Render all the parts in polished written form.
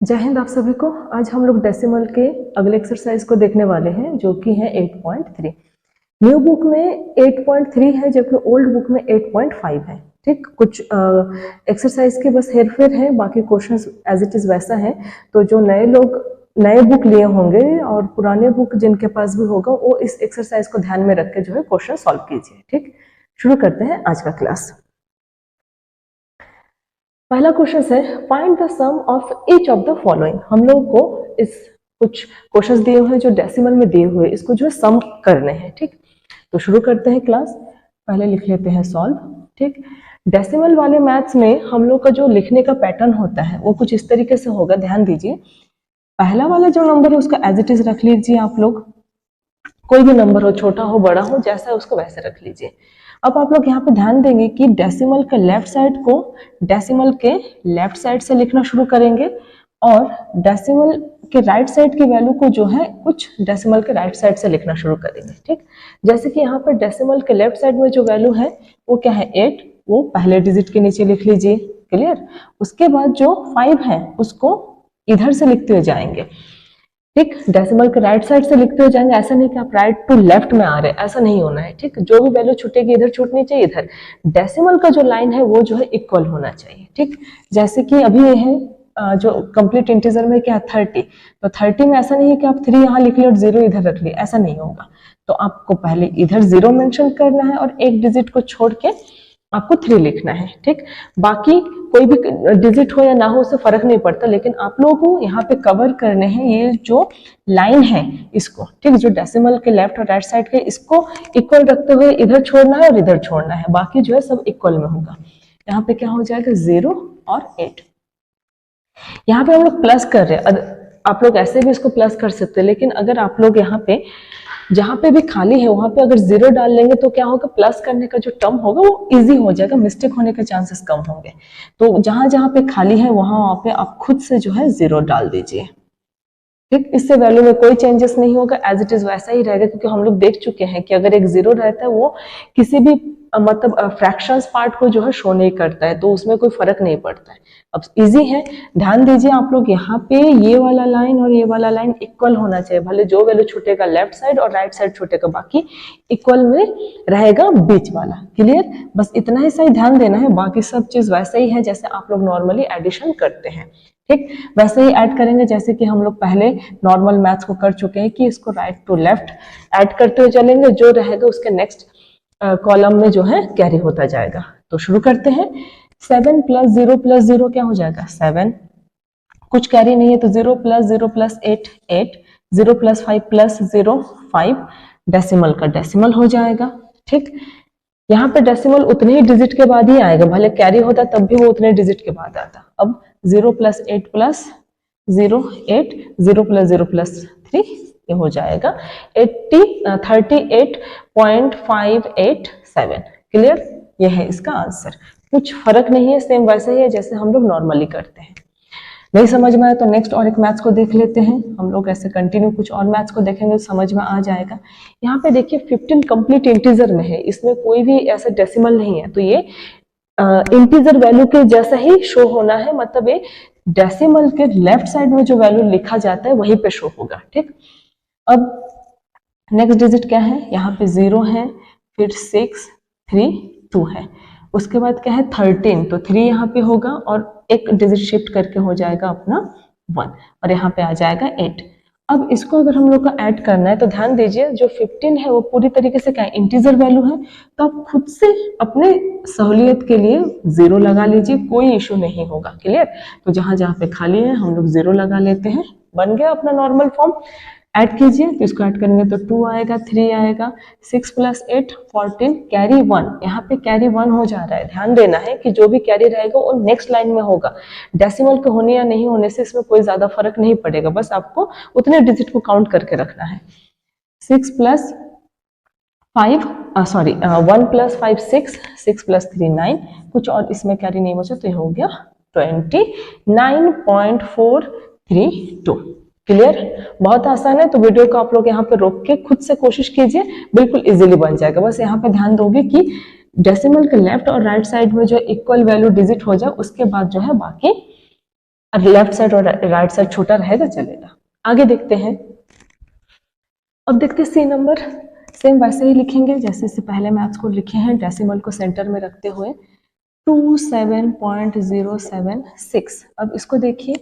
जय हिंद आप सभी को। आज हम लोग डेसिमल के अगले एक्सरसाइज को देखने वाले हैं जो कि है 8.3। न्यू बुक में 8.3 है जबकि ओल्ड बुक में 8.5 है। ठीक, कुछ एक्सरसाइज के बस हेरफेर है, बाकी क्वेश्चंस एज इट इज वैसा है। तो जो नए लोग नए बुक लिए होंगे और पुराने बुक जिनके पास भी होगा वो इस एक्सरसाइज को ध्यान में रख के जो है क्वेश्चन सॉल्व कीजिए। ठीक, शुरू करते हैं आज का क्लास। पहला क्वेश्चन है find the sum of each of the following. हम लोग को इस कुछ क्वेश्चंस दिए हुए हैं जो डेसिमल में दिए हुए, इसको जो है सम करने हैं। ठीक, तो शुरू करते हैं क्लास। पहले लिख लेते हैं सॉल्व। ठीक, डेसिमल वाले मैथ्स में हम लोग का जो लिखने का पैटर्न होता है वो कुछ इस तरीके से होगा, ध्यान दीजिए। पहला वाला जो नंबर है उसका एज इट इज रख लीजिए आप लोग, कोई भी नंबर हो, छोटा हो बड़ा हो, जैसा है उसको वैसे रख लीजिए। अब आप लोग यहाँ पे ध्यान देंगे कि डेसिमल के लेफ्ट साइड को डेसिमल के लेफ्ट साइड से लिखना शुरू करेंगे और डेसिमल के राइट साइड की वैल्यू को जो है कुछ डेसिमल के राइट साइड से लिखना शुरू करेंगे। ठीक, जैसे कि यहाँ पर डेसिमल के लेफ्ट साइड में जो वैल्यू है वो क्या है 8, वो पहले डिजिट के नीचे लिख लीजिए। क्लियर। उसके बाद जो 5 है उसको इधर से लिखते हुए जाएंगे। ठीक, डेसिमल के राइट साइड से लिखते हुए जाएंगे। ऐसा नहीं कि आप राइट टू लेफ्ट में आ रहे हैं, ऐसा नहीं होना है। ठीक, जो भी वैल्यू छूटेगी इधर छूटनी चाहिए, इधर डेसिमल का जो लाइन है वो जो है इक्वल होना चाहिए। ठीक, जैसे कि अभी ये है जो कंप्लीट इंटीजर में क्या 30, तो 30 में ऐसा नहीं है कि आप 3 यहाँ लिख लिए और 0 इधर रख लिए, ऐसा नहीं होगा। तो आपको पहले इधर 0 मेंशन करना है और एक डिजिट को छोड़ के आपको 3 लिखना है। ठीक, बाकी कोई भी डिजिट हो या ना हो उससे फर्क नहीं पड़ता, लेकिन आप लोगों को यहाँ पे कवर करने हैं ये जो लाइन है इसको। ठीक, जो डेसिमल के लेफ्ट और राइट साइड के इसको इक्वल रखते हुए इधर छोड़ना है और इधर छोड़ना है, बाकी जो है सब इक्वल में होगा। यहाँ पे क्या हो जाएगा 0 और 8। यहाँ पे हम लोग प्लस कर रहे हैं, आप लोग ऐसे भी इसको प्लस कर सकते हैं, लेकिन अगर आप लोग यहाँ पे जहां पे भी खाली है वहां पे अगर 0 डाल लेंगे तो क्या होगा, प्लस करने का जो टर्म होगा वो इजी हो जाएगा, मिस्टेक होने के चांसेस कम होंगे। तो जहां जहां पे खाली है वहां पे आप खुद से जो है 0 डाल दीजिए। ठीक, इससे वैल्यू में कोई चेंजेस नहीं होगा, एज इट इज वैसा ही रहेगा, क्योंकि हम लोग देख चुके हैं कि अगर एक 0 रहता है वो किसी भी मतलब फ्रैक्शंस पार्ट को जो है शो नहीं करता है, तो उसमें कोई फर्क नहीं पड़ता है। अब इजी है, ध्यान दीजिए आप लोग, यहाँ पे ये वाला लाइन और ये वाला लाइन इक्वल होना चाहिए, भले जो वैल्यू छूटेगा लेफ्ट साइड और राइट साइड छूटेगा, बाकी इक्वल में रहेगा बीच वाला। क्लियर, बस इतना ही सही ध्यान देना है, बाकी सब चीज वैसे ही है जैसे आप लोग नॉर्मली एडिशन करते हैं। ठीक, वैसे ही ऐड करेंगे जैसे कि हम लोग पहले नॉर्मल मैथ्स को कर चुके हैं कि इसको राइट टू लेफ्ट ऐड करते हुए चलेंगे, जो रहेगा उसके नेक्स्ट कॉलम में जो है कैरी होता जाएगा। तो शुरू करते हैं। 7 + 0 क्या हो जाएगा 7, कुछ कैरी नहीं है तो 0 + 0 + 8 8, 0 + 5 + 0 5, डेसिमल का डेसिमल हो जाएगा। ठीक, यहाँ पे डेसिमल उतने ही डिजिट के बाद ही आएगा, भले कैरी होता तब भी वो उतने डिजिट के बाद आता। अब 0 + 8 + 0 8, 0 + 0 + 3, ये हो जाएगा 38.587। क्लियर, ये है इसका आंसर। कुछ फर्क नहीं है, सेम वैसे ही है जैसे हम लोग नॉर्मली करते हैं। नहीं समझ में आया तो नेक्स्ट और एक मैथ्स को देख लेते हैं। हम लोग ऐसे कंटिन्यू कुछ और मैथ्स को देखेंगे तो समझ में आ जाएगा। यहाँ पे देखिए 15 कंप्लीट इंटीजर में है, इसमें कोई भी ऐसा डेसिमल नहीं है, तो ये इंटीजर वैल्यू के जैसा ही शो होना है, मतलब ये डेसिमल के लेफ्ट साइड में जो वैल्यू लिखा जाता है वहीं पे शो होगा। ठीक, अब नेक्स्ट डिजिट क्या है, यहाँ पे 0 है, फिर 6 3 2 है, उसके बाद क्या है 13, तो 3 यहाँ पे होगा और एक डिजिट शिफ्ट करके हो जाएगा अपना 1 और यहाँ पे आ जाएगा 8। अब इसको अगर हम लोग का ऐड करना है तो ध्यान दीजिए जो 15 है वो पूरी तरीके से क्या इंटीजर वैल्यू है, तो आप खुद से अपने सहूलियत के लिए 0 लगा लीजिए, कोई इशू नहीं होगा। क्लियर, तो जहां जहां पे खाली है हम लोग 0 लगा लेते हैं, बन गया अपना नॉर्मल फॉर्म। ऐड कीजिए तो इसको ऐड करेंगे तो 2 आएगा, 3 आएगा, 6 + 8 14, कैरी 1, यहाँ पे कैरी 1 हो जा रहा है। ध्यान देना है कि जो भी कैरी रहेगा वो नेक्स्ट लाइन में होगा, डेसिमल के होने या नहीं होने से इसमें कोई ज्यादा फर्क नहीं पड़ेगा, बस आपको उतने डिजिट को काउंट करके रखना है। 6 + 5 सॉरी 1 + 5 6, 6 + 3 9, कुछ और इसमें कैरी नहीं बचा तो ये हो गया 29.432। क्लियर, बहुत आसान है, तो वीडियो को आप लोग यहाँ पे रोक के खुद से कोशिश कीजिए, बिल्कुल इजीली बन जाएगा। बस यहाँ पे ध्यान दोगे कि डेसिमल के लेफ्ट और राइट साइड में जो इक्वल वैल्यू डिजिट हो जाए उसके बाद जो है बाकी अब लेफ्ट साइड और राइट साइड छोटा रहेगा चलेगा। आगे देखते हैं। अब देखते हैं सी नंबर। सेम वैसे ही लिखेंगे जैसे से पहले मैथ्स को लिखे हैं, डेसिमल को सेंटर में रखते हुए 27.076। अब इसको देखिए,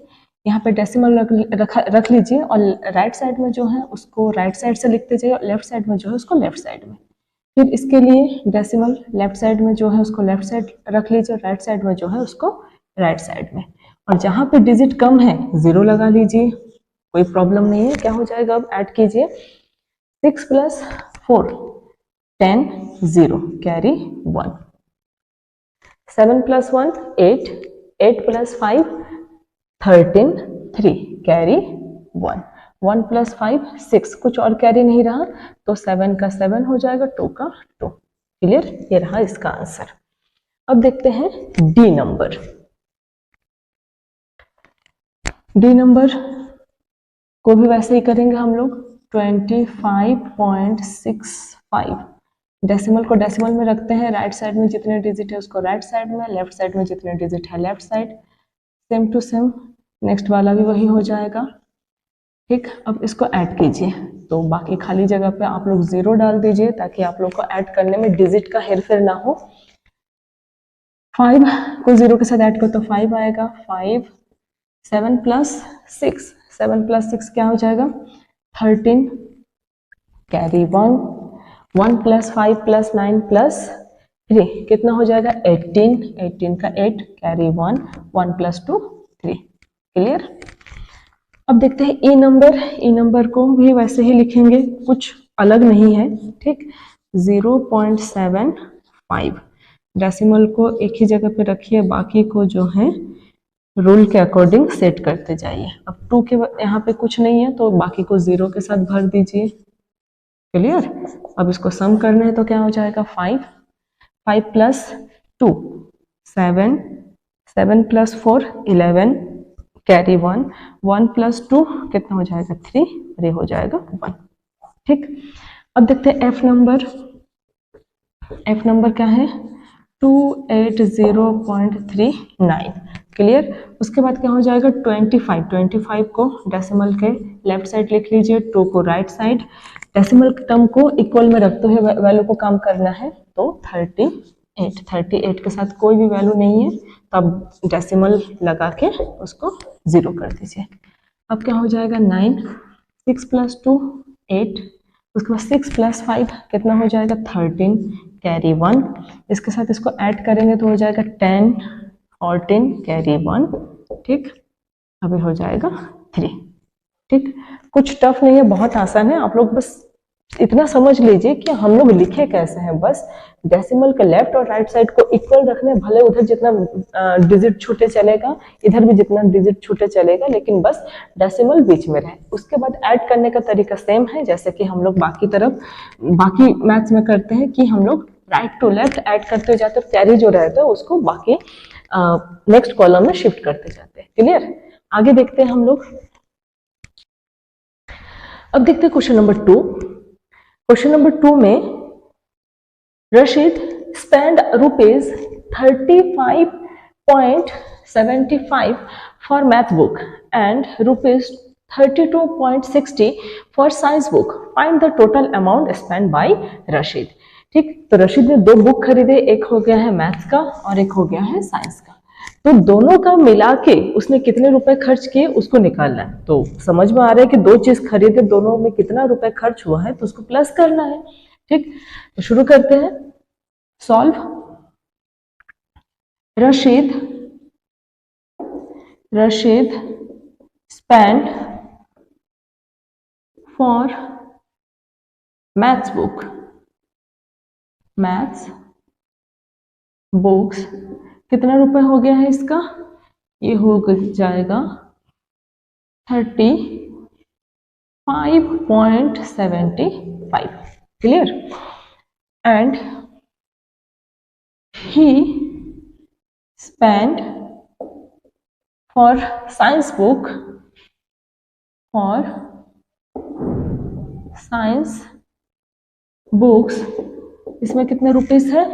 यहाँ पे डेसिमल रख लीजिए और राइट साइड में जो है उसको राइट साइड से लिखते जाइए और लेफ्ट साइड में जो है उसको लेफ्ट साइड में। फिर इसके लिए डेसिमल लेफ्ट साइड में जो है उसको लेफ्ट साइड रख लीजिए और राइट साइड में जो है उसको राइट साइड में। और जहाँ पे डिजिट कम है 0 लगा लीजिए, कोई प्रॉब्लम नहीं है। क्या हो जाएगा, अब ऐड कीजिए 6 + 4 10 0 कैरी 1, 7 + 1 8 8 + 5 13 3 कैरी 1, 1 + 5 6, कुछ और कैरी नहीं रहा तो 7 का 7 हो जाएगा, 2 का 2। क्लियर, ये रहा इसका आंसर। अब देखते हैं डी नंबर। डी नंबर को भी वैसे ही करेंगे हम लोग। 25.65 डेसिमल को डेसिमल में रखते हैं, राइट साइड में जितने डिजिट है उसको राइट साइड में, लेफ्ट साइड में जितने डिजिट है left side. Same to same next वाला भी वही हो जाएगा। ठीक, अब इसको ऐड कीजिए तो बाकी खाली जगह पे आप लोग 0 डाल दीजिए ताकि आप लोग को ऐड करने में डिजिट का हेरफेर ना हो। 5 को 0 के साथ ऐड करो तो 5 आएगा, 5 7 + 6 7 + 6 क्या हो जाएगा 13 कैरी 1, 1 + 5 + 9 + 3 कितना हो जाएगा 18, 18 का 8 कैरी 1, 1 + 2 3। क्लियर। अब देखते हैं ई नंबर। ई नंबर को भी वैसे ही लिखेंगे, कुछ अलग नहीं है। ठीक, 0.75 डेसिमल को एक ही जगह पे रखिए, बाकी को जो है रूल के अकॉर्डिंग सेट करते जाइए। अब 2 के यहाँ पे कुछ नहीं है तो बाकी को 0 के साथ भर दीजिए। क्लियर। अब इसको सम करना है तो क्या हो जाएगा 5 5 + 2 7 7 + 4 11 कैरी 1, 1 + 2 कितना हो जाएगा 3 और ये हो जाएगा 1। ठीक, अब देखते हैं एफ नंबर। एफ नंबर क्या है 280.39। क्लियर। उसके बाद क्या हो जाएगा 25 25 को डेसिमल के लेफ्ट साइड लिख लीजिए, 2 को राइट साइड। डेसिमल टर्म को इक्वल में रखते हुए वैल्यू को काम करना है तो 38 38 के साथ कोई भी वैल्यू नहीं है तो अब डेसिमल लगा के उसको 0 कर दीजिए। अब क्या हो जाएगा 9, 6 + 2 8, उसके बाद 6 + 5 कितना हो जाएगा 13 कैरी 1, इसके साथ इसको ऐड करेंगे तो हो जाएगा 10 14 कैरी 1। ठीक, अभी हो जाएगा 3। ठीक, कुछ टफ नहीं है, बहुत आसान है। आप लोग बस इतना समझ लीजिए कि हम लोग लिखे कैसे हैं। बस डेसिमल के लेफ्ट और राइट साइड को इक्वल रखने, भले उधर जितना डिजिट छूटे चलेगा इधर भी जितना डिजिट छूटे चलेगा, लेकिन बस डेसिमल बीच में रहे। उसके बाद ऐड करने का तरीका सेम है जैसे कि हम लोग बाकी मैथ्स में करते हैं कि हम लोग राइट टू लेफ्ट ऐड करते जाते, कैरी जो रहता है उसको बाकी नेक्स्ट कॉलम में शिफ्ट करते जाते हैं। क्लियर। आगे देखते हैं हम लोग। अब देखते हैं क्वेश्चन नंबर 2। क्वेश्चन नंबर 2 में Rashid spent ₹35.75 for math book and ₹32.60 for science book. Find the total amount spent by Rashid. ठीक, तो रशीद ने 2 बुक खरीदे, एक हो गया है मैथ्स का और एक हो गया है साइंस का। तो दोनों का मिला के उसने कितने रुपए खर्च किए उसको निकालना है। तो समझ में आ रहा है कि 2 चीज खरीदे, दोनों में कितना रुपए खर्च हुआ है तो उसको प्लस करना है। ठीक, तो शुरू करते हैं solve. Rashid spent for maths books कितना रुपए हो गया है इसका, ये हो जाएगा 35.75। Clear. And he spent for science books इसमें कितने रुपीस है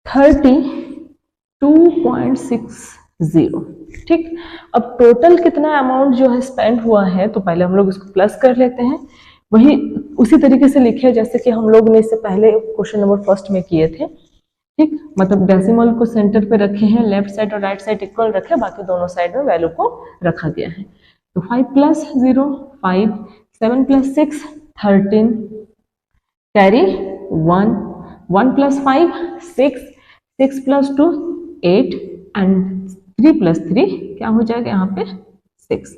32.60 0। ठीक, अब टोटल कितना अमाउंट जो है स्पेंड हुआ है, तो पहले हम लोग इसको प्लस कर लेते हैं। वही उसी तरीके से लिखे जैसे कि हम लोग ने इससे पहले क्वेश्चन नंबर फर्स्ट में किए थे। ठीक, मतलब डेसिमल को सेंटर पे रखे हैं, लेफ्ट साइड और राइट साइड इक्वल रखे, बाकी दोनों साइड में वैल्यू को रखा गया है। तो 5 + 0 5, 7 + 6 13, कैरी 1, 1 + 5 6, 6 + 2 8 एंड 3 + 3 क्या हो जाएगा यहाँ पे 6।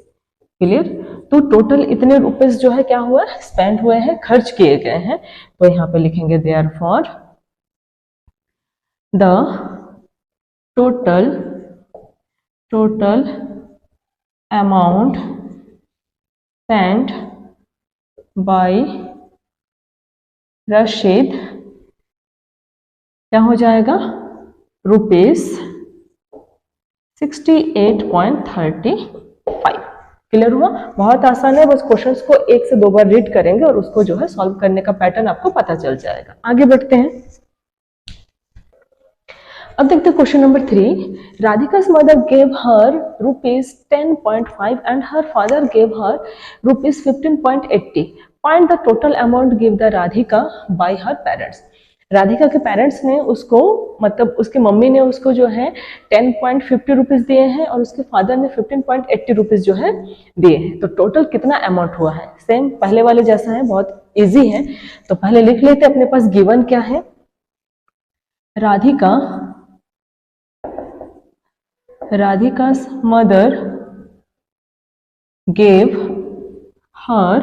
क्लियर। तो टोटल इतने रुपीस जो है क्या हुआ, स्पेंड हुए हैं, खर्च किए गए हैं। तो यहाँ पे लिखेंगे therefore the total amount spend by Rashid क्या हो जाएगा, ₹68.35। क्लियर हुआ। बहुत आसान है, बस क्वेश्चंस को 1 से 2 बार रीड करेंगे और उसको जो है सॉल्व करने का पैटर्न आपको पता चल जाएगा। आगे बढ़ते हैं। अब देखते हैं question number 3। राधिका's mother gave her ₹10.5 and her father gave her ₹15.80. Find the total amount given the Radhika by her parents. Radhika के पेरेंट्स ने उसको, मतलब उसकी मम्मी ने उसको जो है 10.50 रुपीज दिए हैं और उसके फादर ने 15.80 रुपीज जो है दिए हैं। तो टोटल कितना अमाउंट हुआ है, सेम पहले वाले जैसा है, बहुत इजी है। तो पहले लिख लेते हैं अपने पास गिवन क्या है। Radhika's mother gave her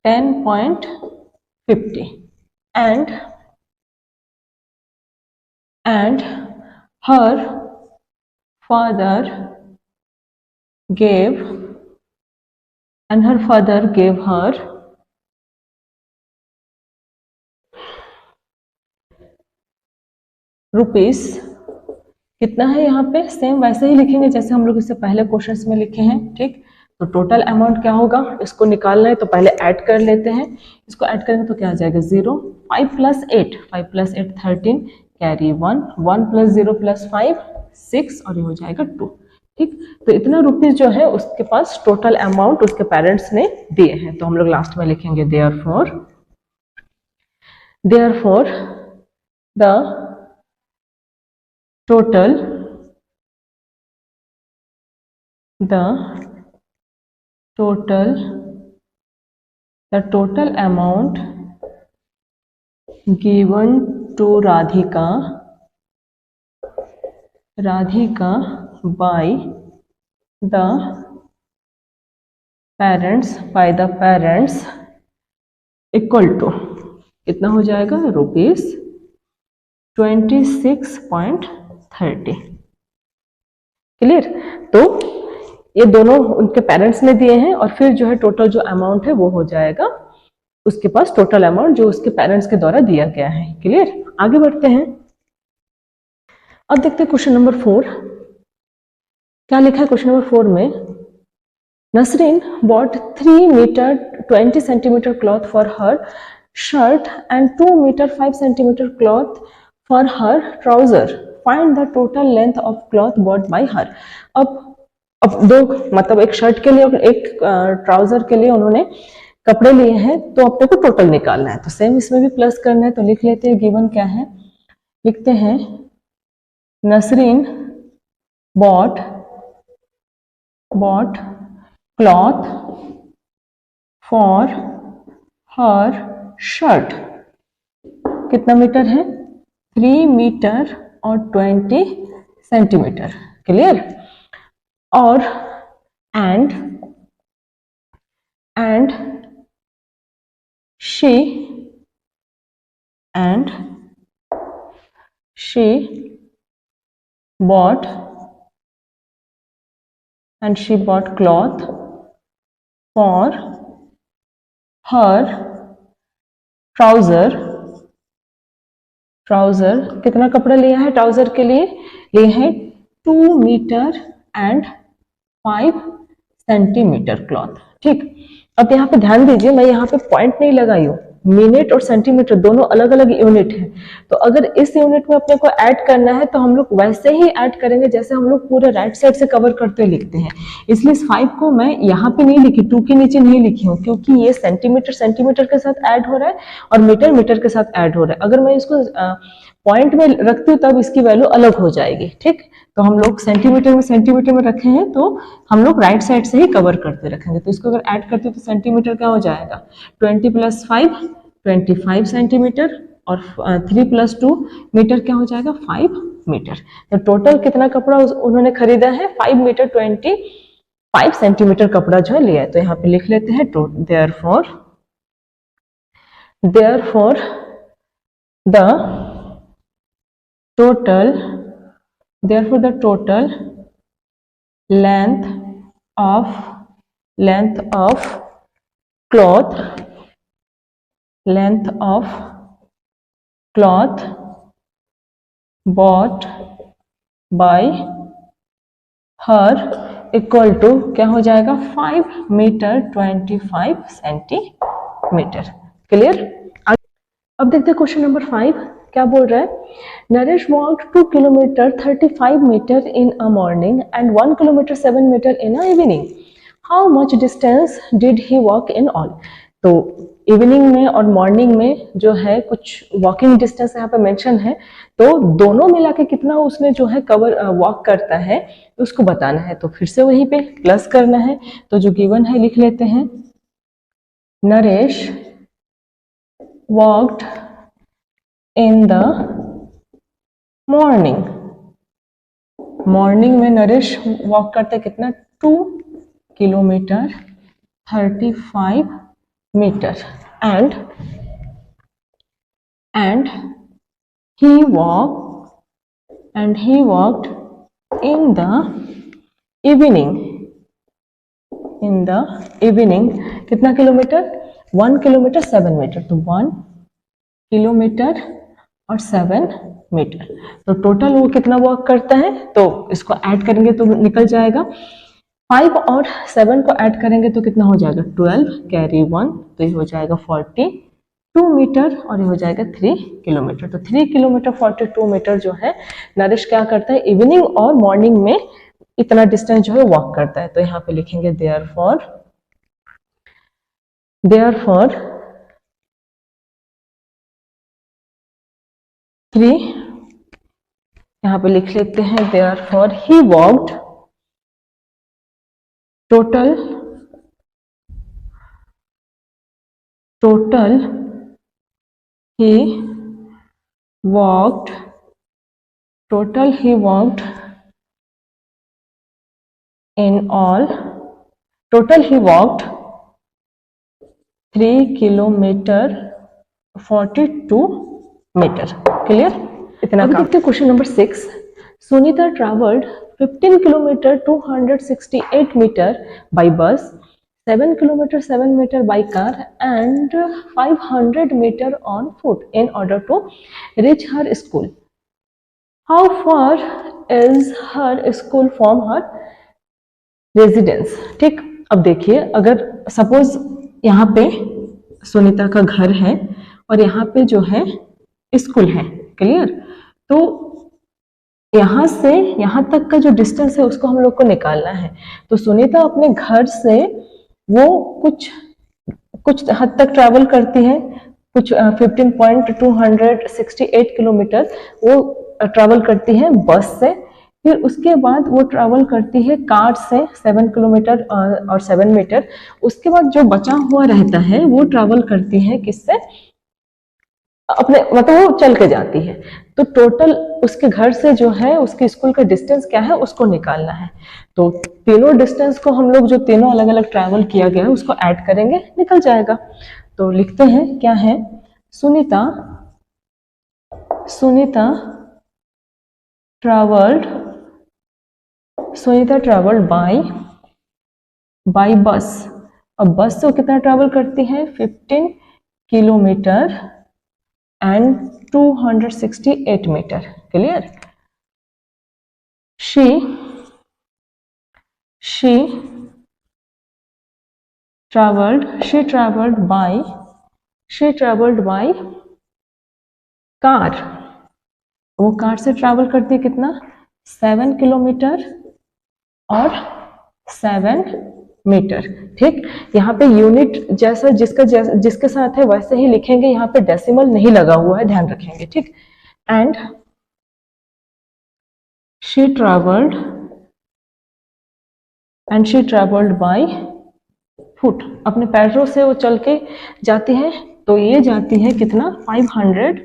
₹10.50 and her father gave her rupees कितना है, यहाँ पे सेम वैसे ही लिखेंगे जैसे हम लोग इससे पहले क्वेश्चंस में लिखे हैं। ठीक, तो टोटल अमाउंट क्या होगा, इसको निकालना है तो पहले ऐड कर लेते हैं। इसको ऐड करेंगे तो क्या आ जाएगा 0, 5 + 8 13, कैरी 1, 1 + 0 + 5 6 और ये हो जाएगा 2। ठीक, तो इतना रुपीस जो है उसके पास टोटल अमाउंट उसके पेरेंट्स ने दिए हैं। तो हम लोग लास्ट में लिखेंगे therefore the total amount given to Radhika by the parents equal to कितना हो जाएगा, ₹26.30। क्लियर। तो ये दोनों उनके पेरेंट्स ने दिए हैं और फिर जो है टोटल जो अमाउंट है वो हो जाएगा उसके पास टोटल अमाउंट जो उसके पेरेंट्स के द्वारा दिया गया है। क्लियर। आगे बढ़ते हैं। अब देखते हैं क्वेश्चन नंबर 4 क्या लिखा है। क्वेश्चन नंबर 4 में Nasreen bought 3 meter 20 centimeter cloth for her shirt and 2 meter 5 centimeter cloth for her trouser. Find the total length of cloth bought by her. अब दो, मतलब एक शर्ट के लिए और एक ट्राउजर के लिए उन्होंने कपड़े लिए हैं, तो अपने को टोटल निकालना है। तो सेम इसमें भी प्लस करना है। तो लिख लेते हैं गिवन क्या है, लिखते हैं Nasreen bought cloth for her shirt, कितना मीटर है 3 मीटर और 20 सेंटीमीटर। क्लियर। और and she bought cloth for her trouser कितना कपड़ा लिया है ट्राउजर के लिए, लिए हैं 2 मीटर एंड 5 सेंटीमीटर क्लॉथ। ठीक, अब यहाँ पे ध्यान दीजिए, मैं यहाँ पे पॉइंट नहीं लगाई हूँ, मिनट और सेंटीमीटर दोनों अलग अलग यूनिट है, तो अगर इस यूनिट में अपने को ऐड करना है तो हम लोग वैसे ही ऐड करेंगे जैसे हम लोग पूरे राइट साइड से कवर करते हुए लिखते हैं। इसलिए इस 5 को मैं यहाँ पे नहीं लिखी, 2 के नीचे नहीं लिखी हूँ, क्योंकि ये सेंटीमीटर सेंटीमीटर के साथ ऐड हो रहा है और मीटर मीटर के साथ ऐड हो रहा है। अगर मैं इसको पॉइंट में रखती हूँ तब इसकी वैल्यू अलग हो जाएगी, ठीक। तो हम लोग सेंटीमीटर में रखे हैं, तो हम लोग राइट साइड से ही कवर करते रखेंगे। तो इसको अगर ऐड करते हैं तो सेंटीमीटर क्या हो जाएगा, 20 + 5 25 सेंटीमीटर, और 3 + 2 मीटर क्या हो जाएगा, 5 मीटर। तो टोटल कितना कपड़ा उन्होंने खरीदा है, 5 मीटर 25 सेंटीमीटर कपड़ा जो है लिया है। तो यहाँ पे लिख लेते हैं therefore the total length of cloth bought by her equal to क्या हो जाएगा, 5 मीटर 25 सेंटीमीटर। क्लियर। अब देखते हैं क्वेश्चन नंबर 5 क्या बोल रहा है। Naresh walked 2 kilometre 35 metre in a morning and 1 kilometre 7 metre in a evening. How much distance did he walk in all. तो इवनिंग में और मॉर्निंग में जो है कुछ वॉकिंग डिस्टेंस यहाँ पे मेंशन है, तो दोनों मिला के कितना उसमें जो है कवर वॉक करता है उसको बताना है। तो फिर से वहीं पे प्लस करना है, तो जो गिवन है लिख लेते हैं, Naresh walked in the morning में नरेश वॉक करते कितना, 2 kilometre 35 metre and he walked in the evening कितना किलोमीटर, 1 किलोमीटर 7 मीटर। तो 1 किलोमीटर और 7 मीटर। तो टोटल वो कितना वॉक करता है, तो इसको ऐड करेंगे तो निकल जाएगा, 5 और 7 को ऐड करेंगे तो कितना हो जाएगा, 12 कैरी 1, तो ये हो जाएगा 42 मीटर और ये हो जाएगा 3 किलोमीटर। तो 3 किलोमीटर 42 मीटर जो है नरेश क्या करता है, इवनिंग और मॉर्निंग में इतना डिस्टेंस जो है वॉक करता है। तो यहाँ पे लिखेंगे therefore 3, यहाँ पे लिख लेते हैं therefore he walked total he walked in all, total he walked 3 kilometre 42 metre. Clear, इतना काम। देखते हैं question number 6। Sunita travelled 15 kilometre 268 metre by bus, 7 kilometre 7 metre by car and 500 meter on foot in order to reach her school. How far is her school from her residence? ठीक, अब देखिए, अगर suppose यहाँ पे सुनीता का घर है और यहाँ पे जो है स्कूल है, क्लियर। तो यहाँ से यहाँ तक का जो डिस्टेंस है उसको हम लोग को निकालना है। तो सुनीता अपने घर से वो कुछ हद तक ट्रैवल करती है, कुछ 15.268 किलोमीटर वो ट्रैवल करती है बस से। फिर उसके बाद वो ट्रैवल करती है कार से 7 किलोमीटर और 7 मीटर। उसके बाद जो बचा हुआ रहता है वो ट्रैवल करती है किससे, अपने, मतलब वो चल के जाती है। तो टोटल उसके घर से जो है उसके स्कूल का डिस्टेंस क्या है उसको निकालना है। तो तीनों डिस्टेंस को हम लोग जो तीनों अलग अलग ट्रैवल किया गया है उसको ऐड करेंगे, निकल जाएगा। तो लिखते हैं क्या है, सुनीता ट्रैवल्ड बाय बस। अब बस से कितना ट्रैवल करती है, 15 kilometre and 268 meter. Clear? She traveled by she travelled by car, वो कार से ट्रैवल करती है कितना 7 किलोमीटर और 7 मीटर। ठीक, यहाँ पे यूनिट जैसा जिसके साथ है वैसे ही लिखेंगे, यहाँ पे डेसिमल नहीं लगा हुआ है, ध्यान रखेंगे। ठीक, and she travelled by foot, अपने पैरों से वो चल के जाती है, तो ये जाती है कितना 500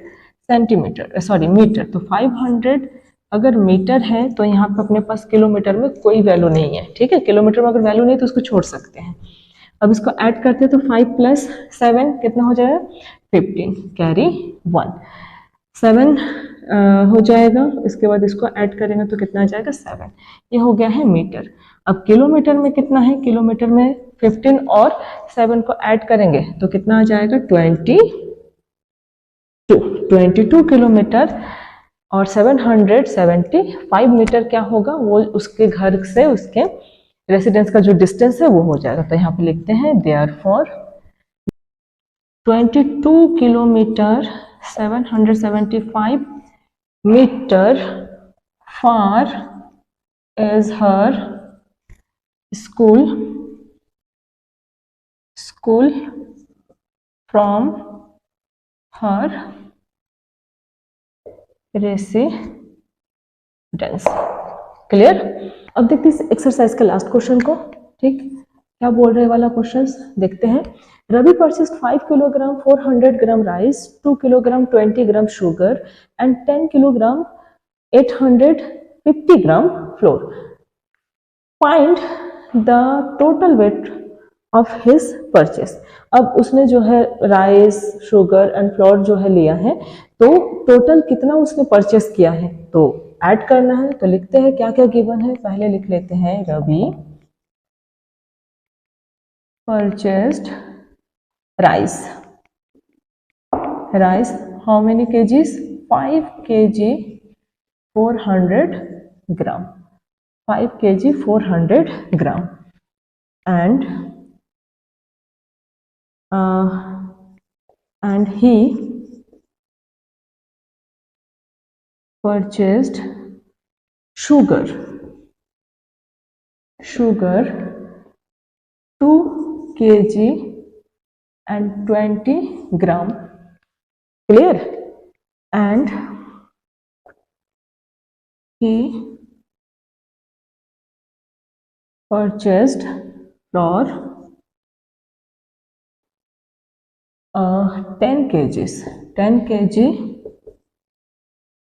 सेंटीमीटर, सॉरी मीटर। तो 500 अगर मीटर है तो यहाँ पे अपने पास किलोमीटर में कोई वैल्यू नहीं है। ठीक है, किलोमीटर में अगर वैल्यू नहीं तो उसको छोड़ सकते हैं। अब इसको ऐड करते हैं तो 5 + 7 कितना हो जाएगा 15, कैरी 1, 7 हो जाएगा। इसके बाद इसको ऐड करेंगे तो कितना आ जाएगा 7, ये हो गया है मीटर। अब किलोमीटर में कितना है, किलोमीटर में 15 और 7 को ऐड करेंगे तो कितना आ जाएगा 22 किलोमीटर, और 775 मीटर क्या होगा, वो उसके घर से उसके रेसिडेंस का जो डिस्टेंस है वो हो जाएगा। तो यहाँ पे लिखते हैं therefore 22 kilometre 775 metre far is her school from her residence। क्लियर। अब देखते हैं इस एक्सरसाइज के लास्ट क्वेश्चन को। ठीक, क्या बोल रहे वाला क्वेश्चन देखते हैं। Ravi purchased 5 kilogram 400 gram rice, 2 kilogram 20 gram sugar and 10 kilogram 850 gram flour. Find the total weight of his purchase. अब उसने जो है राइस, शुगर एंड फ्लोर जो है लिया है, तो टोटल कितना उसने परचेस किया है तो ऐड करना है। तो लिखते हैं क्या क्या गिवन है, पहले लिख लेते हैं Ravi purchased rice, how many kgs 5 kg 400 gram, 5 kg 400 gram and he purchased sugar 2 kg and 20 gram, clear, and he purchased flour 10 kgs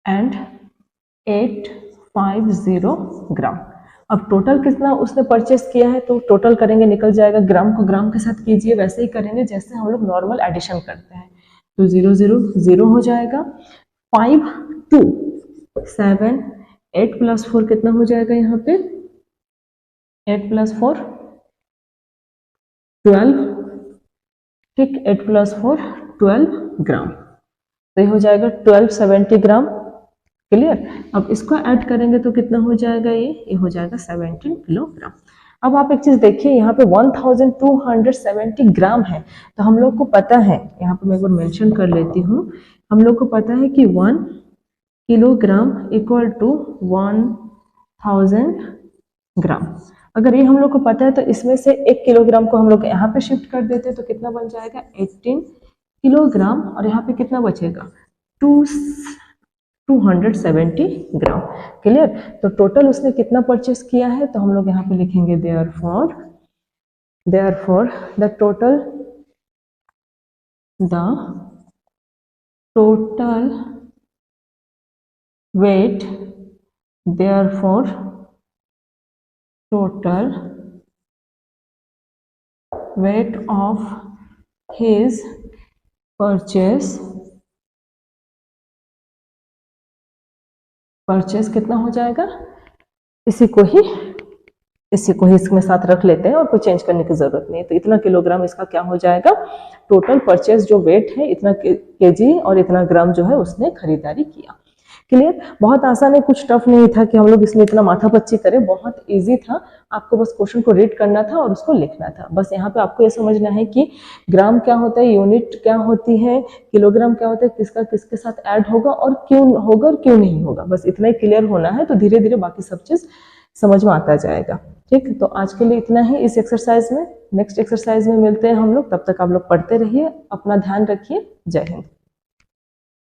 and 850 ग्राम। अब टोटल कितना उसने परचेस किया है, तो टोटल करेंगे निकल जाएगा, ग्राम को ग्राम के साथ कीजिए, वैसे ही करेंगे जैसे हम लोग नॉर्मल एडिशन करते हैं। तो 0 0 0 हो जाएगा, 5 2 7 8 + 4 कितना हो जाएगा, यहाँ पे 8 + 4 12, ठीक, 8 + 4 12 ग्राम, तो ये हो जाएगा 1270 ग्राम। क्लियर। अब इसको ऐड करेंगे तो कितना हो जाएगा, ये हो जाएगा 17 किलोग्राम। अब आप एक चीज देखिए, यहाँ पे 1270 ग्राम है, तो हम लोग को पता है, यहाँ पे मैं एक बार मेंशन कर लेती हूँ, हम लोग को पता है कि 1 किलोग्राम इक्वल टू 1000 ग्राम। अगर ये हम लोग को पता है तो इसमें से 1 किलोग्राम को हम लोग यहाँ पे शिफ्ट कर देते हैं तो कितना बन जाएगा 18 किलोग्राम, और यहाँ पे कितना बचेगा 270 ग्राम। क्लियर। तो टोटल उसने कितना परचेस किया है, तो हम लोग यहाँ पे लिखेंगे therefore the total wait, therefore total weight of his purchase कितना हो जाएगा, इसी को ही इसमें साथ रख लेते हैं और कोई चेंज करने की जरूरत नहीं है। तो इतना किलोग्राम इसका क्या हो जाएगा, टोटल परचेस जो वेट है इतना केजी और इतना ग्राम जो है उसने खरीदारी किया। क्लियर? बहुत आसान है, कुछ टफ नहीं था कि हम लोग इसमें इतना माथापच्ची करें, बहुत इजी था। आपको बस क्वेश्चन को रीड करना था और उसको लिखना था। बस यहाँ पे आपको ये समझना है कि ग्राम क्या होता है, यूनिट क्या होती है, किलोग्राम क्या होता है, किसका किसके साथ ऐड होगा और क्यों नहीं होगा, बस इतना ही क्लियर होना है। तो धीरे धीरे बाकी सब चीज समझ में आता जाएगा। ठीक, तो आज के लिए इतना ही इस एक्सरसाइज में। नेक्स्ट एक्सरसाइज में मिलते हैं हम लोग, तब तक आप लोग पढ़ते रहिए, अपना ध्यान रखिए। जय हिंद।